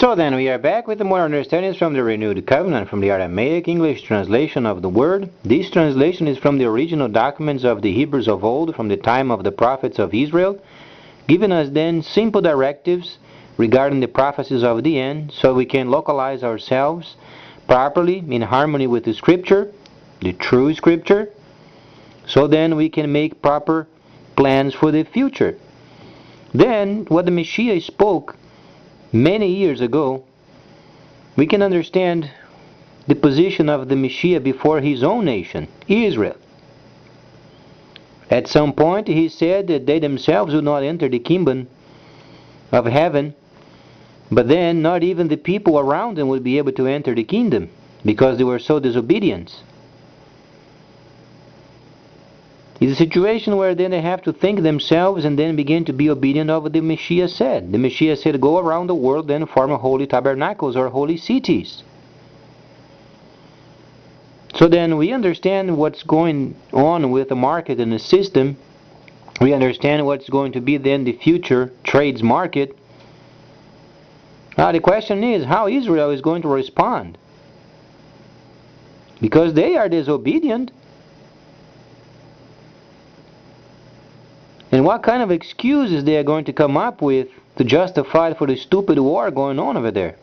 So then we are back with more understandings from the Renewed Covenant from the Aramaic English translation of the Word. This translation is from the original documents of the Hebrews of old, from the time of the prophets of Israel, giving us then simple directives regarding the prophecies of the end, so we can localize ourselves properly in harmony with the Scripture, the true Scripture, so then we can make proper plans for the future. Then, what the Messiah spoke many years ago, we can understand the position of the Messiah before his own nation, Israel. At some point he said that they themselves would not enter the kingdom of heaven, but then not even the people around them would be able to enter the kingdom because they were so disobedient. It's a situation where then they have to think themselves and then begin to be obedient of what the Messiah said. The Messiah said, go around the world and form holy tabernacles or holy cities. So then we understand what's going on with the market and the system. We understand what's going to be then the future trades market. Now the question is how Israel is going to respond. Because they are disobedient. And what kind of excuses they are going to come up with to justify for the stupid war going on over there?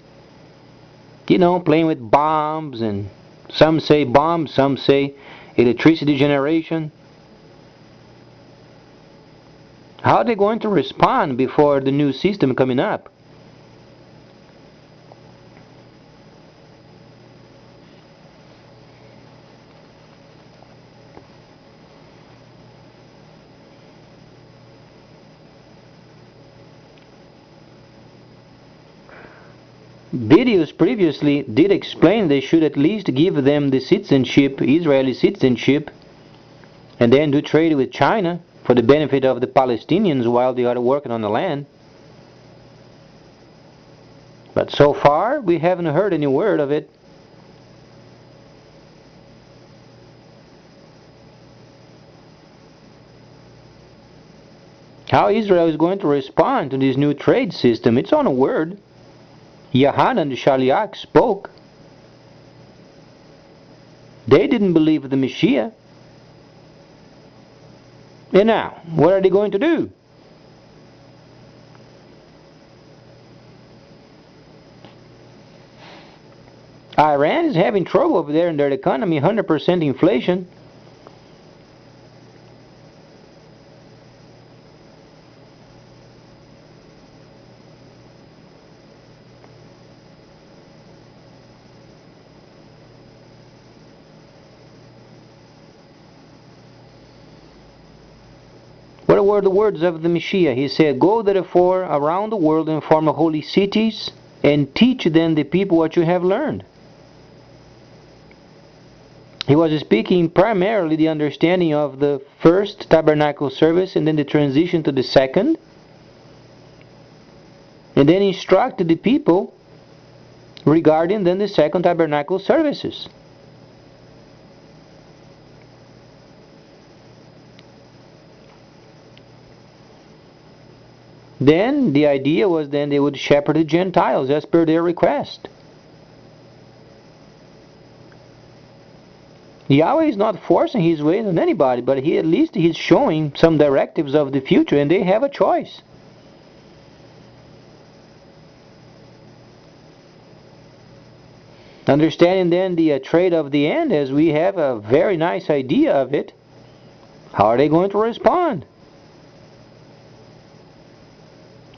You know, playing with bombs, and some say bombs, some say electricity generation. How are they going to respond before the new system coming up? Videos previously did explain they should at least give them the citizenship, Israeli citizenship, and then do trade with China for the benefit of the Palestinians while they are working on the land. But so far we haven't heard any word of it. How Israel is going to respond to this new trade system, it's on a word. Yohanan the Shaliach spoke. They didn't believe the Messiah. And now, what are they going to do? Iran is having trouble over there in their economy, 100% inflation. What were the words of the Messiah? He said, go therefore around the world and form holy cities, and teach then the people what you have learned. He was speaking primarily the understanding of the first tabernacle service and then the transition to the second, and then instructed the people regarding then the second tabernacle services. Then the idea was then they would shepherd the Gentiles as per their request. Yahweh is not forcing his way on anybody, but at least he's showing some directives of the future, and they have a choice. Understanding then the trade of the end, as we have a very nice idea of it, how are they going to respond?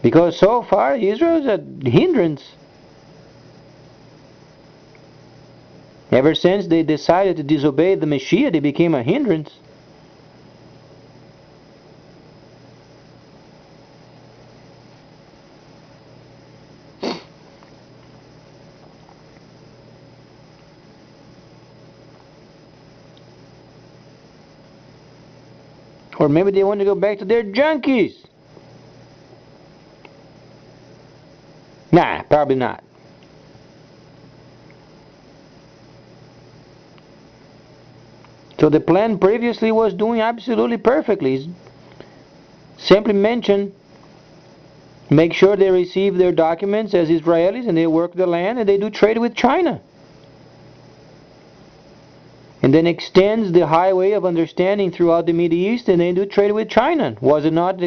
Because so far Israel is a hindrance. Ever since they decided to disobey the Messiah, they became a hindrance. Or maybe they want to go back to their junkies. Nah, probably not. So the plan previously was doing absolutely perfectly. Simply mention make sure they receive their documents as Israelis and they work the land and they do trade with China. And then extends the highway of understanding throughout the Middle East and they do trade with China. Was it not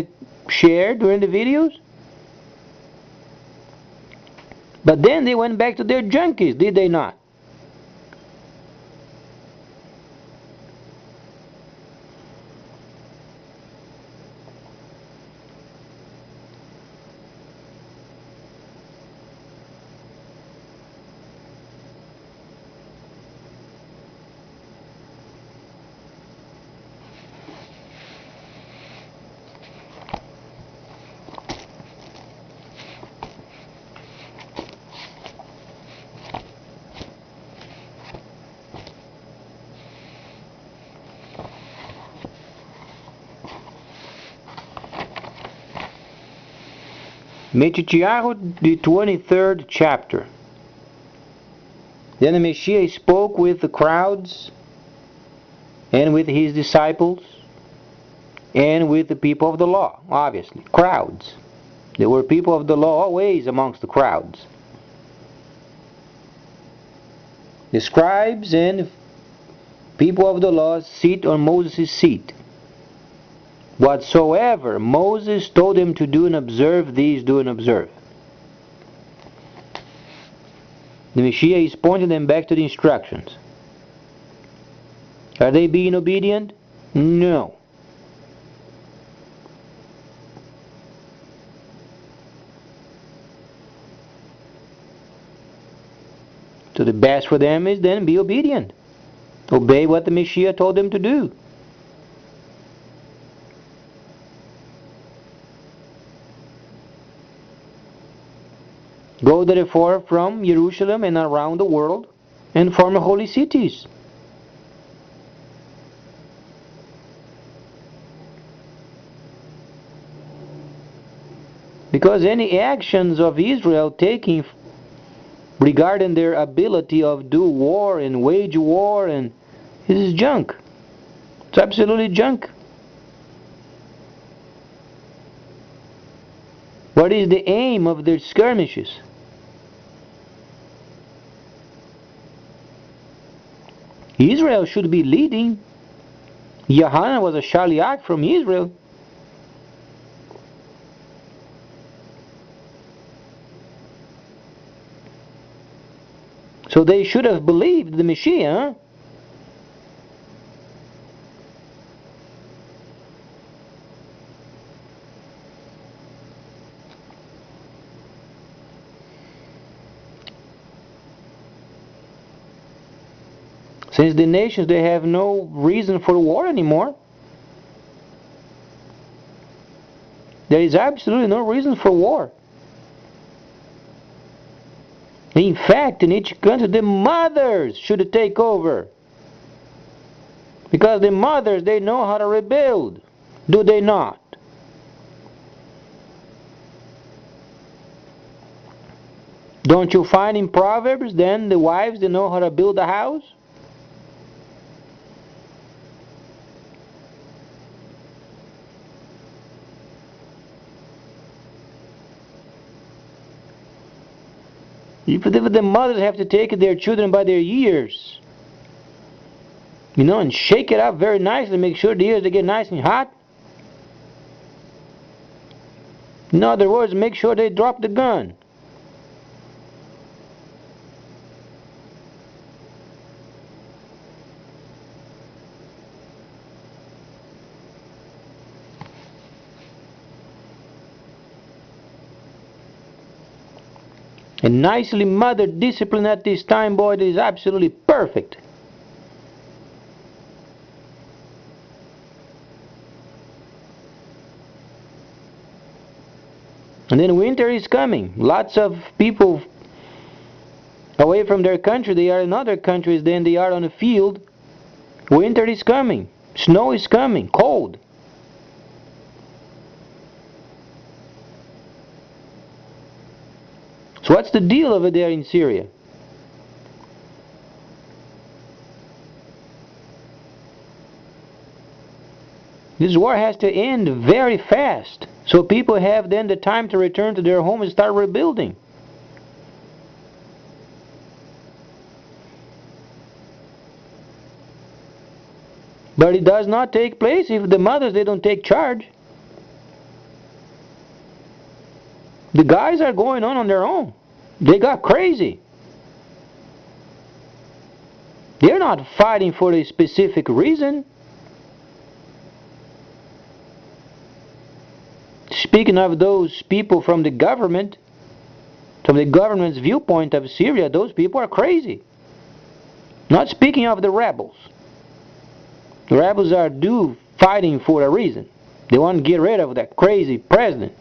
shared during the videos? But then they went back to their junkies, did they not? Matthew, the 23rd chapter. Then the Messiah spoke with the crowds and with his disciples and with the people of the law, obviously, crowds. There were people of the law always amongst the crowds. The scribes and people of the law sit on Moses' seat. Whatsoever Moses told them to do and observe, these do and observe. The Messiah is pointing them back to the instructions. Are they being obedient? No. So the best for them is then be obedient. Obey what the Messiah told them to do. Go therefore from Jerusalem and around the world and form holy cities. Because any actions of Israel taking regarding their ability of do war and wage war, and it is junk. It's absolutely junk. What is the aim of their skirmishes? Israel should be leading. Yohanan was a shaliach from Israel. So they should have believed the Messiah. Since the nations, they have no reason for war anymore. There is absolutely no reason for war. In fact, in each country, the mothers should take over. Because the mothers, they know how to rebuild. Do they not? Don't you find in Proverbs, then, the wives, they know how to build a house? If the mothers have to take their children by their ears, and shake it up very nicely, make sure the ears they get nice and hot. In other words, make sure they drop the gun. A nicely mothered discipline at this time, boy, it is absolutely perfect. And then winter is coming. Lots of people away from their country, they are in other countries, then they are on the field. Winter is coming. Snow is coming. Cold. So what's the deal over there in Syria? This war has to end very fast, so people have then the time to return to their home and start rebuilding. But it does not take place if the mothers, they don't take charge. The guys are going on their own. They got crazy. They're not fighting for a specific reason. Speaking of those people from the government's viewpoint of Syria, those people are crazy. Not speaking of the rebels. The rebels are fighting for a reason. They want to get rid of that crazy president.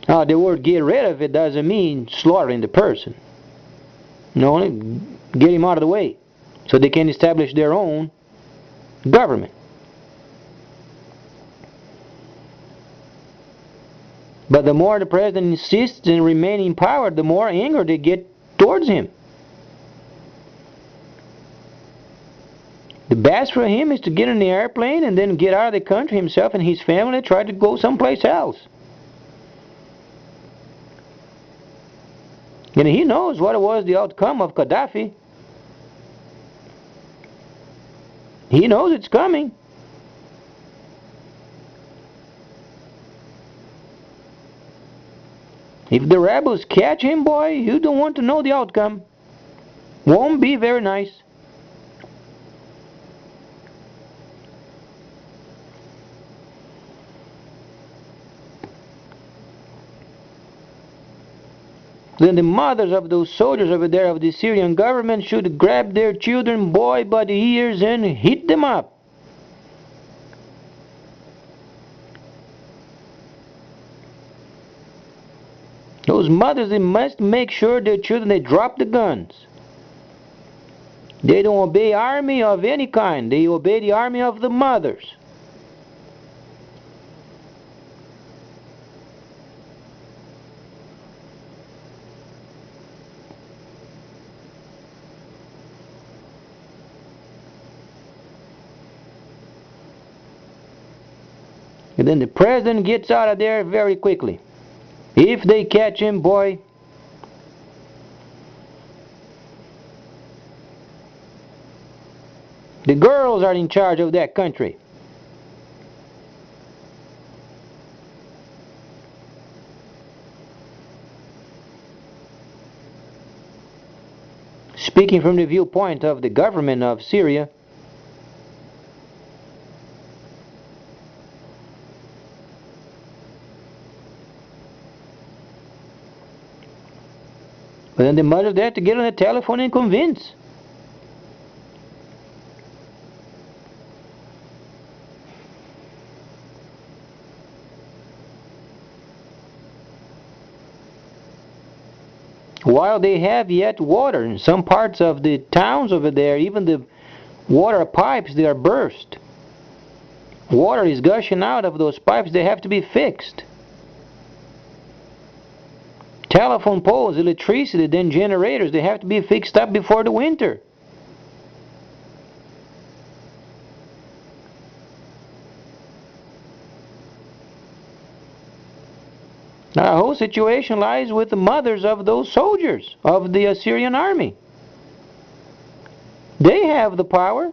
Now, the word get rid of it doesn't mean slaughtering the person. No, get him out of the way so they can establish their own government. But the more the president insists in remaining in power, the more anger they get towards him. The best for him is to get in the airplane and then get out of the country himself and his family and try to go someplace else. And he knows what was the outcome of Gaddafi. He knows it's coming. If the rebels catch him, boy, you don't want to know the outcome. Won't be very nice. Then the mothers of those soldiers over there of the Syrian government should grab their children, boy, by the ears and hit them up. Those mothers, they must make sure their children, they drop the guns. They don't obey army of any kind. They obey the army of the mothers. And then the president gets out of there very quickly. If they catch him, boy, the girls are in charge of that country. Speaking from the viewpoint of the government of Syria, but then the mothers, they have to get on the telephone and convince. While they have yet water in some parts of the towns over there, even the water pipes, they are burst. Water is gushing out of those pipes, they have to be fixed. Telephone poles, electricity, then generators, they have to be fixed up before the winter. Now, the whole situation lies with the mothers of those soldiers of the Assyrian army. They have the power.